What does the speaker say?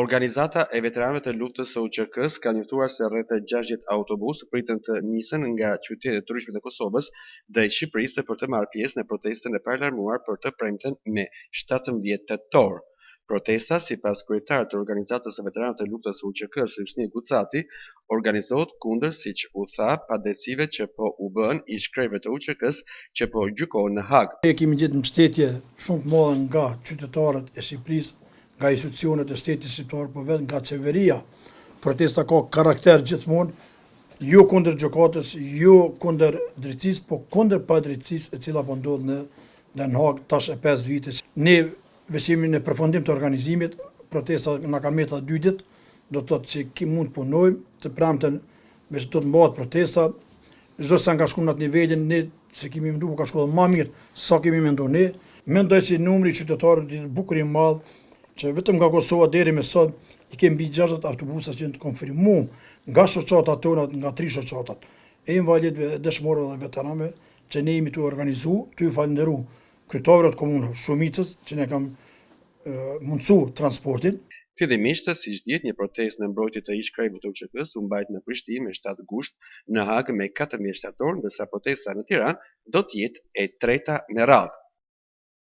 Organizata e veteranëve të luftës së UÇK-s ka njoftuar se rreth 60 autobus priten të nisen nga qytetet e turishme të Kosovës drejt Shqipërisë për të marrë pjesë në protestën e paralajmëruar për të premten me 17 tetor. Protesta, sipas kryetarit të Organizatës së veteranëve të luftës së UÇK-s, Hysni Gucati, organizohet kundër, siç u tha, padrejtësive që po u bën ish krejve të UÇK-s që po gjykohen në Hag. Ne kemi gjetur mbështetje shumë të madhe nga qytetarët e Shqipërisë, nga institucionet e shtetit shqiptar, po vetëm nga qeveria. Protesta ka karakter gjithmonë, jo kundër gjykatës, jo kundër drejtësisë, po kundër padrejtësisë e cila po ndodh në Den Haag tash e 5 vite. Ne veshimi në përfundim të organizimit, protesta na ka meta 2 ditë, do të thotë që ki mund të punojmë, të premten veç do të mbahet protesta, çdo sa nga shku në atë nivelin, ne se kemi menduar ka shkuar më mirë sa kemi menduar ne. Mendoj se numri i qytetarëve është bukur i madh, që vetëm nga Kosova deri me sot i kemi mbi 60 autobusa që janë të konfirmuar nga shoqatat tona, nga 3 shoqatat. E invalidëve, dëshmorëve dhe veteranëve që ne jemi të organizu, të ju falenderu kryetarët komunave, shumicës që ne kam mundësu transportin. Fillimisht, siç dihet, një protestë në mbrojtje të ish krejve të UÇK-s u mbajt në Prishtinë me 7 gusht, në Hag me 14 shtator, ndërsa protesta në Tiranë do të jetë e treta me radhë.